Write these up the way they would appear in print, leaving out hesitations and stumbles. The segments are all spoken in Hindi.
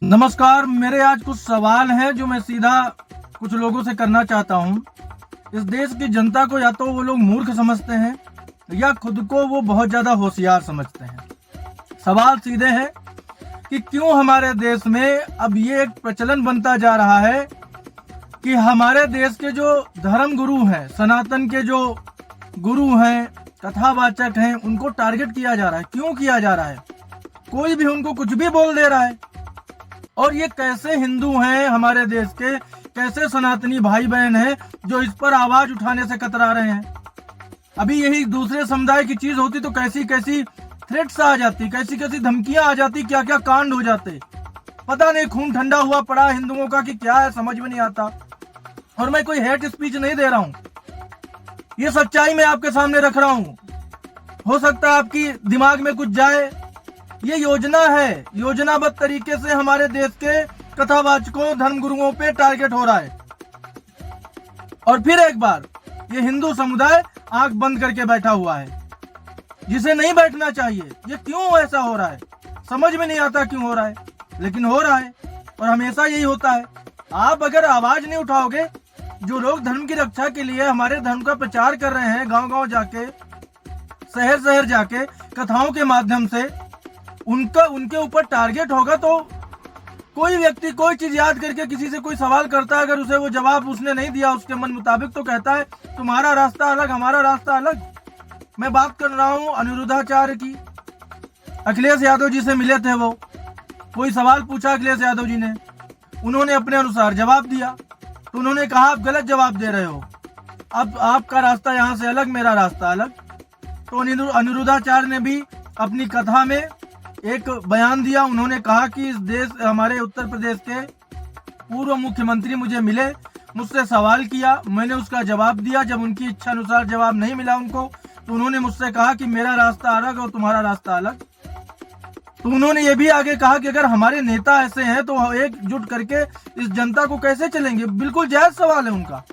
नमस्कार। मेरे आज कुछ सवाल हैं जो मैं सीधा कुछ लोगों से करना चाहता हूं। इस देश की जनता को या तो वो लोग मूर्ख समझते हैं या खुद को वो बहुत ज़्यादा होशियार समझते हैं। सवाल सीधे हैं कि क्यों हमारे देश में अब ये एक प्रचलन बनता जा रहा है कि हमारे देश के जो धर्म गुरु हैं, सनातन के जो गुरु हैं, कथावाचक हैं, उनको टारगेट किया जा रहा है। क्यों किया जा रहा है? कोई भी उनको कुछ भी बोल दे रहा है। और ये कैसे हिंदू हैं हमारे देश के, कैसे सनातनी भाई बहन हैं जो इस पर आवाज उठाने से कतरा रहे हैं। अभी यही दूसरे समुदाय की चीज होती तो कैसी कैसी थ्रेट्स आ जाती, कैसी कैसी धमकियां आ जाती, क्या क्या कांड हो जाते। पता नहीं खून ठंडा हुआ पड़ा हिंदुओं का कि क्या है, समझ में नहीं आता। और मैं कोई हेट स्पीच नहीं दे रहा हूँ, ये सच्चाई मैं आपके सामने रख रहा हूँ। हो सकता है आपकी दिमाग में कुछ जाए। ये योजना है, योजनाबद्ध तरीके से हमारे देश के कथावाचकों, धर्मगुरुओं पे टारगेट हो रहा है। और फिर एक बार ये हिंदू समुदाय आंख बंद करके बैठा हुआ है, जिसे नहीं बैठना चाहिए। ये क्यों ऐसा हो रहा है समझ में नहीं आता क्यों हो रहा है, लेकिन हो रहा है और हमेशा यही होता है। आप अगर आवाज नहीं उठाओगे, जो लोग धर्म की रक्षा के लिए हमारे धर्म का प्रचार कर रहे हैं, गांव गांव जाके, शहर शहर जाके, कथाओं के माध्यम से उनके ऊपर टारगेट होगा, तो कोई व्यक्ति कोई चीज याद करके किसी से कोई सवाल करता है, अगर उसे वो जवाब उसने नहीं दिया उसके मन मुताबिक, तो कहता है तुम्हारा रास्ता अलग, हमारा रास्ता अलग। मैं बात कर रहा हूँ अनिरुद्धाचार्य की। अखिलेश यादव जी से मिले थे वो, कोई सवाल पूछा अखिलेश यादव जी ने, उन्होंने अपने अनुसार जवाब दिया। तो उन्होंने कहा आप गलत जवाब दे रहे हो, अब आपका रास्ता यहाँ से अलग, मेरा रास्ता अलग। तो अनिरुद्धाचार्य ने भी अपनी कथा में एक बयान दिया। उन्होंने कहा कि इस देश, हमारे उत्तर प्रदेश के पूर्व मुख्यमंत्री मुझे मिले, मुझसे सवाल किया, मैंने उसका जवाब दिया। जब उनकी इच्छा अनुसार जवाब नहीं मिला उनको, तो उन्होंने मुझसे कहा कि मेरा रास्ता अलग और तुम्हारा रास्ता अलग। तो उन्होंने ये भी आगे कहा कि अगर हमारे नेता ऐसे हैं तो एकजुट करके इस जनता को कैसे चलेंगे। बिल्कुल जायज सवाल है उनका,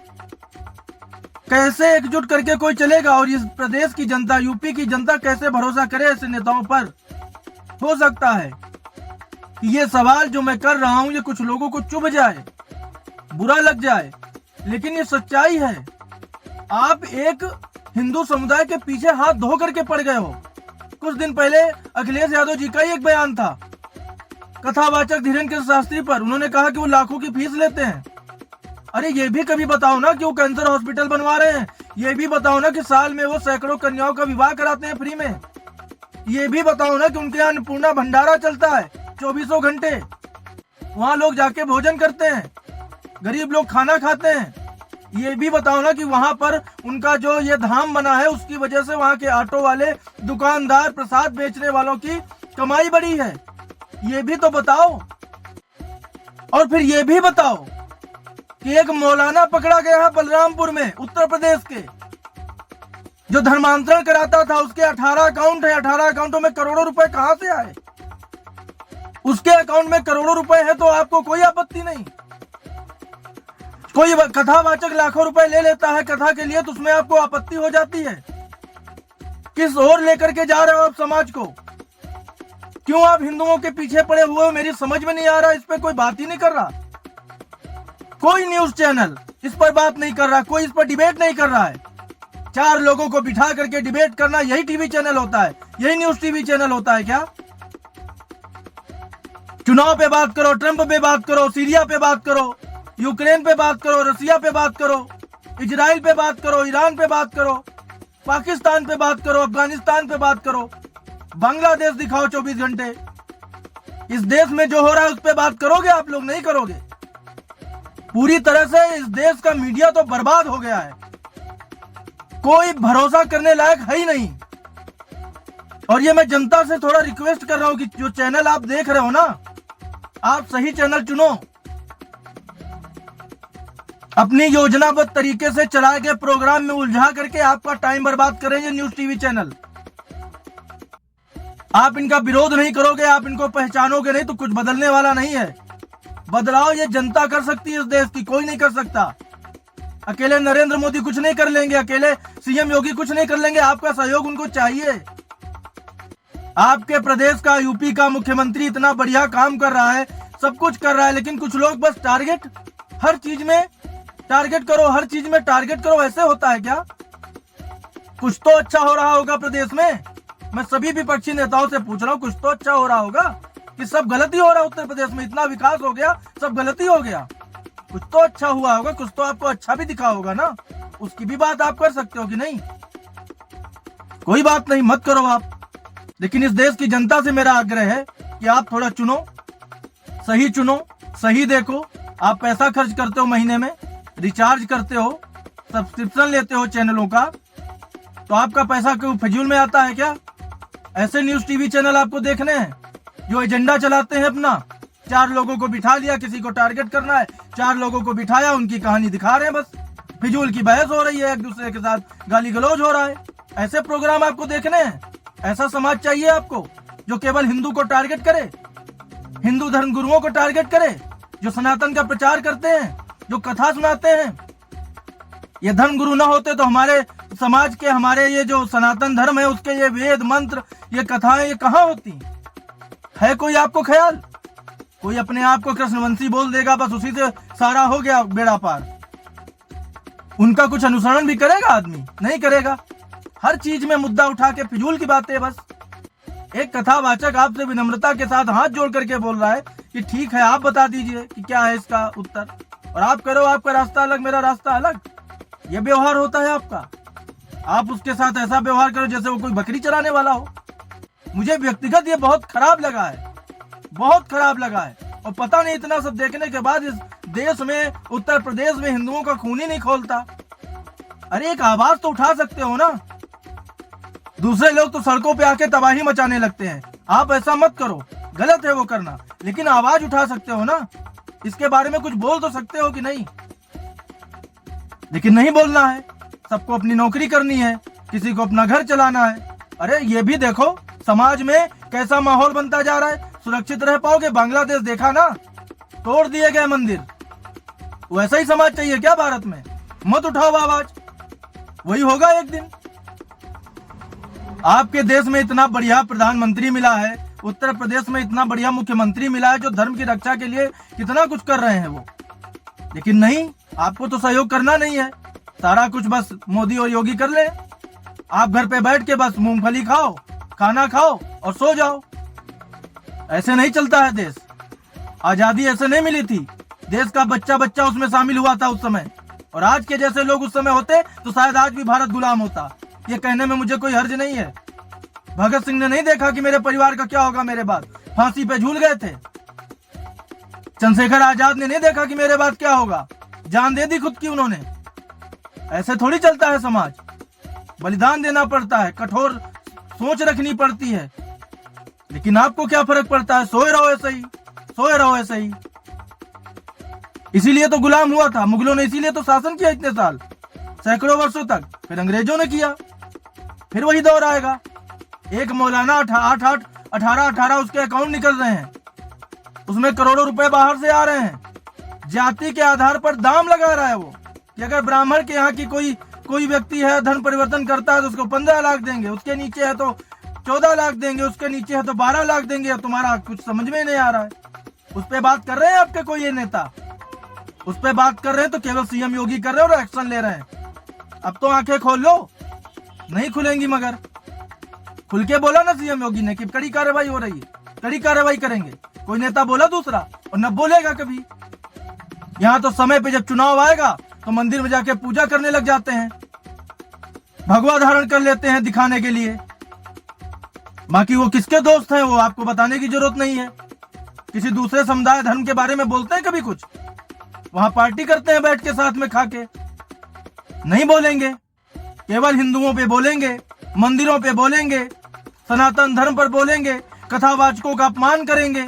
कैसे एकजुट करके कोई चलेगा। और इस प्रदेश की जनता, यूपी की जनता कैसे भरोसा करे ऐसे नेताओं पर। हो सकता है कि ये सवाल जो मैं कर रहा हूं ये कुछ लोगों को चुभ जाए, बुरा लग जाए, लेकिन ये सच्चाई है। आप एक हिंदू समुदाय के पीछे हाथ धो करके पड़ गए हो। कुछ दिन पहले अखिलेश यादव जी का ही एक बयान था कथावाचक धीरेन्द्र शास्त्री पर। उन्होंने कहा कि वो लाखों की फीस लेते हैं। अरे ये भी कभी बताओ ना कि वो कैंसर हॉस्पिटल बनवा रहे हैं। ये भी बताओ ना कि साल में वो सैकड़ों कन्याओं का विवाह कराते हैं फ्री में। ये भी बताओ ना कि उनके यहाँ अन्नपूर्णा भंडारा चलता है 24 घंटे। वहां लोग जाके भोजन करते हैं, गरीब लोग खाना खाते हैं। ये भी बताओ ना कि वहां पर उनका जो ये धाम बना है उसकी वजह से वहां के ऑटो वाले, दुकानदार, प्रसाद बेचने वालों की कमाई बढ़ी है। ये भी तो बताओ। और फिर ये भी बताओ कि एक मौलाना पकड़ा गया है बलरामपुर में, उत्तर प्रदेश के, जो धर्मांतरण कराता था। उसके 18 अकाउंट है, 18 अकाउंटों में करोड़ों रुपए कहां से आए? उसके अकाउंट में करोड़ों रुपए है तो आपको कोई आपत्ति नहीं। कोई कथावाचक लाखों रुपए ले लेता है कथा के लिए तो उसमें आपको आपत्ति हो जाती है। किस ओर लेकर के जा रहे हो आप समाज को? क्यों आप हिंदुओं के पीछे पड़े हुए हो? मेरी समझ में नहीं आ रहा। इस पे कोई बात ही नहीं कर रहा। कोई न्यूज चैनल इस पर बात नहीं कर रहा, कोई इस पर डिबेट नहीं कर रहा है। 4 लोगों को बिठा करके डिबेट करना यही टीवी चैनल होता है? यही न्यूज टीवी चैनल होता है क्या? चुनाव पे बात करो, ट्रंप पे बात करो, सीरिया पे बात करो, यूक्रेन पे बात करो, रसिया पे बात करो, इजराइल पे बात करो, ईरान पे बात करो, पाकिस्तान पे बात करो, अफगानिस्तान पे बात करो, बांग्लादेश दिखाओ 24 घंटे। इस देश में जो हो रहा है उस पे बात करोगे आप लोग? नहीं करोगे। पूरी तरह से इस देश का मीडिया तो बर्बाद हो गया है, कोई भरोसा करने लायक है ही नहीं। और ये मैं जनता से थोड़ा रिक्वेस्ट कर रहा हूं कि जो चैनल आप देख रहे हो ना, आप सही चैनल चुनो। अपनी योजनाबद्ध तरीके से चलाए गए प्रोग्राम में उलझा करके आपका टाइम बर्बाद करेंगे न्यूज टीवी चैनल। आप इनका विरोध नहीं करोगे, आप इनको पहचानोगे नहीं तो कुछ बदलने वाला नहीं है। बदलाव ये जनता कर सकती है इस देश की, कोई नहीं कर सकता। अकेले नरेंद्र मोदी कुछ नहीं कर लेंगे, अकेले सीएम योगी कुछ नहीं कर लेंगे। आपका सहयोग उनको चाहिए। आपके प्रदेश का, यूपी का मुख्यमंत्री इतना बढ़िया काम कर रहा है, सब कुछ कर रहा है, लेकिन कुछ लोग बस टारगेट, हर चीज में टारगेट करो, हर चीज में टारगेट करो। ऐसे होता है क्या? कुछ तो अच्छा हो रहा होगा प्रदेश में। मैं सभी विपक्षी नेताओं से पूछ रहा हूँ, कुछ तो अच्छा हो रहा होगा कि सब गलती हो रहा है? उत्तर प्रदेश में इतना विकास हो गया, सब गलती हो गया। कुछ तो अच्छा हुआ होगा, कुछ तो आपको अच्छा भी दिखा होगा ना, उसकी भी बात आप कर सकते हो कि नहीं? कोई बात नहीं, मत करो आप। लेकिन इस देश की जनता से मेरा आग्रह है कि आप थोड़ा चुनो, सही देखो। आप पैसा खर्च करते हो, महीने में रिचार्ज करते हो, सब्सक्रिप्शन लेते हो चैनलों का, तो आपका पैसा क्यों फिजूल में आता है क्या? ऐसे न्यूज टीवी चैनल आपको देखने हैं जो एजेंडा चलाते हैं अपना। 4 लोगों को बिठा लिया, किसी को टारगेट करना है, 4 लोगों को बिठाया, उनकी कहानी दिखा रहे हैं, बस फिजूल की बहस हो रही है, एक दूसरे के साथ गाली गलौज हो रहा है। ऐसे प्रोग्राम आपको देखने हैं? ऐसा समाज चाहिए आपको जो केवल हिंदू को टारगेट करे, हिंदू धर्म गुरुओं को टारगेट करे, जो सनातन का प्रचार करते हैं, जो कथा सुनाते हैं? ये धर्म गुरु ना होते तो हमारे समाज के, हमारे ये जो सनातन धर्म है उसके ये वेद मंत्र, ये कथाएं, ये कहाँ होती है? कोई आपको ख्याल? कोई अपने आप को कृष्णवंशी बोल देगा, बस उसी से सारा हो गया बेड़ा पार। उनका कुछ अनुसरण भी करेगा आदमी? नहीं करेगा। हर चीज में मुद्दा उठा के फिजूल की बातें। बस एक कथावाचक आपसे विनम्रता के साथ हाथ जोड़ करके बोल रहा है कि ठीक है, आप बता दीजिए कि क्या है इसका उत्तर, और आप करो, आपका रास्ता अलग, मेरा रास्ता अलग। ये व्यवहार होता है आपका। आप उसके साथ ऐसा व्यवहार करो जैसे वो कोई बकरी चराने वाला हो। मुझे व्यक्तिगत ये बहुत खराब लगा है, बहुत खराब लगा है। और पता नहीं इतना सब देखने के बाद इस देश में, उत्तर प्रदेश में हिंदुओं का खून ही नहीं खोलता। अरे एक आवाज तो उठा सकते हो ना। दूसरे लोग तो सड़कों पे आके तबाही मचाने लगते हैं, आप ऐसा मत करो, गलत है वो करना, लेकिन आवाज उठा सकते हो ना, इसके बारे में कुछ बोल तो सकते हो कि नहीं? लेकिन नहीं बोलना है। सबको अपनी नौकरी करनी है, किसी को अपना घर चलाना है। अरे ये भी देखो समाज में कैसा माहौल बनता जा रहा है। सुरक्षित रह पाओगे? बांग्लादेश देखा ना, तोड़ दिए गए मंदिर। वैसा ही समाज चाहिए क्या भारत में? मत उठाओ आवाज, वही होगा एक दिन। आपके देश में इतना बढ़िया प्रधानमंत्री मिला है, उत्तर प्रदेश में इतना बढ़िया मुख्यमंत्री मिला है जो धर्म की रक्षा के लिए कितना कुछ कर रहे हैं वो, लेकिन नहीं, आपको तो सहयोग करना नहीं है। सारा कुछ बस मोदी और योगी कर ले। आप घर पे बैठ के बस मूंगफली खाओ, खाना खाओ और सो जाओ। ऐसे नहीं चलता है देश। आजादी ऐसे नहीं मिली थी। देश का बच्चा बच्चा उसमें शामिल हुआ था उस समय, और आज के जैसे लोग उस समय होते तो शायद आज भी भारत गुलाम होता। ये कहने में मुझे कोई हर्ज नहीं है। भगत सिंह ने नहीं देखा कि मेरे परिवार का क्या होगा मेरे बाद, फांसी पे झूल गए थे। चंद्रशेखर आजाद ने नहीं देखा कि मेरे बाद क्या होगा, जान दे दी खुद की उन्होंने। ऐसे थोड़ी चलता है समाज। बलिदान देना पड़ता है, कठोर सोच रखनी पड़ती है। लेकिन आपको क्या फर्क पड़ता है? सोए रहो ऐसे ही, सोए रहो ऐसे ही। इसीलिए तो गुलाम हुआ था मुगलों ने, इसीलिए तो शासन किया इतने साल, सैकड़ों वर्षों तक। फिर अंग्रेजों ने किया, फिर वही दौर आएगा। एक मौलाना 18 उसके अकाउंट निकल रहे हैं, उसमें करोड़ों रुपए बाहर से आ रहे हैं। जाति के आधार पर दाम लगा रहा है वो कि अगर ब्राह्मण के यहाँ की कोई व्यक्ति है, धन परिवर्तन करता है तो उसको 15 लाख देंगे, उसके नीचे है तो 14 लाख देंगे, उसके नीचे है तो 12 लाख देंगे। तुम्हारा कुछ समझ में नहीं आ रहा है। उस पर बात कर रहे हैं आपके कोई ये नेता? उस पर बात कर रहे हैं तो केवल सीएम योगी कर रहे हैं और एक्शन ले रहे हैं। अब तो आंखें खोल लो। नहीं खुलेंगी, मगर खुल के बोला ना सीएम योगी ने कि कड़ी कार्रवाई हो रही है, कड़ी कार्रवाई करेंगे। कोई नेता बोला दूसरा, और न बोलेगा कभी। यहाँ तो समय पे जब चुनाव आएगा तो मंदिर में जाके पूजा करने लग जाते हैं, भगवा धारण कर लेते हैं दिखाने के लिए। बाकी वो किसके दोस्त हैं वो आपको बताने की जरूरत नहीं है। किसी दूसरे समुदाय धर्म के बारे में बोलते हैं कभी कुछ? वहां पार्टी करते हैं बैठ के साथ में खा के। नहीं बोलेंगे, केवल हिंदुओं पे बोलेंगे, मंदिरों पे बोलेंगे, सनातन धर्म पर बोलेंगे, कथावाचकों का अपमान करेंगे।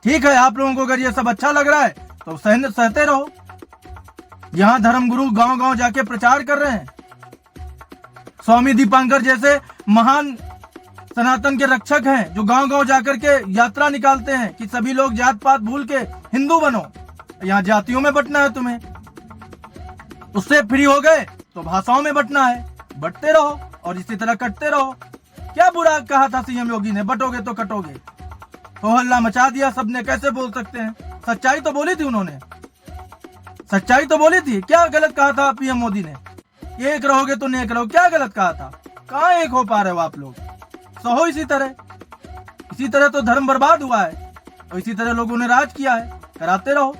ठीक है, आप लोगों को अगर ये सब अच्छा लग रहा है तो सहते रहो। यहाँ धर्मगुरु गांव गांव जाके प्रचार कर रहे हैं। स्वामी दीपांकर जैसे महान सनातन के रक्षक हैं जो गांव गांव जाकर के यात्रा निकालते हैं कि सभी लोग जात पात भूल के हिंदू बनो। यहाँ जातियों में बंटना है तुम्हें, उससे फ्री हो गए तो भाषाओं में बंटना है। बंटते रहो और इसी तरह कटते रहो। क्या बुरा कहा था सीएम योगी ने, बटोगे तो कटोगे। हो हल्ला मचा दिया सबने, कैसे बोल सकते हैं? सच्चाई तो बोली थी उन्होंने, सच्चाई तो बोली थी। क्या गलत कहा था पीएम मोदी ने? एक रहोगे तो नेक रहो, क्या गलत कहा था? कहाँ एक हो पा रहे हो आप लोग? सहो इसी तरह तो धर्म बर्बाद हुआ है और इसी तरह लोगों ने राज किया है। कराते रहो,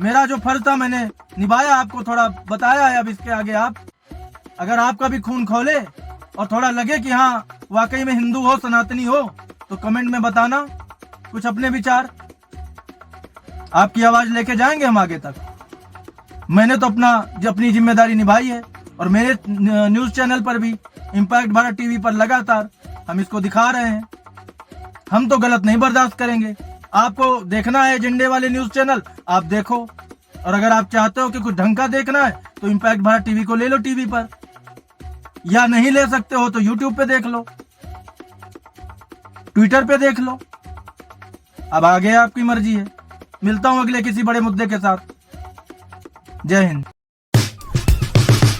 मेरा जो फर्ज था मैंने निभाया, आपको थोड़ा बताया है। अब इसके आगे आप, अगर आपका भी खून खौले और थोड़ा लगे कि हाँ वाकई में हिंदू हो, सनातनी हो, तो कमेंट में बताना कुछ अपने विचार। आपकी आवाज लेके जाएंगे हम आगे तक। मैंने तो अपनी जिम्मेदारी निभाई है और मेरे न्यूज चैनल पर भी, इम्पैक्ट भारत टीवी पर लगातार हम इसको दिखा रहे हैं। हम तो गलत नहीं बर्दाश्त करेंगे। आपको देखना है एजेंडे वाले न्यूज चैनल, आप देखो, और अगर आप चाहते हो कि कुछ ढंग का देखना है तो इम्पैक्ट भारत टीवी को ले लो टीवी पर, या नहीं ले सकते हो तो यूट्यूब पे देख लो, ट्विटर पे देख लो। अब आगे आपकी मर्जी है। मिलता हूं अगले किसी बड़े मुद्दे के साथ। जय हिंद।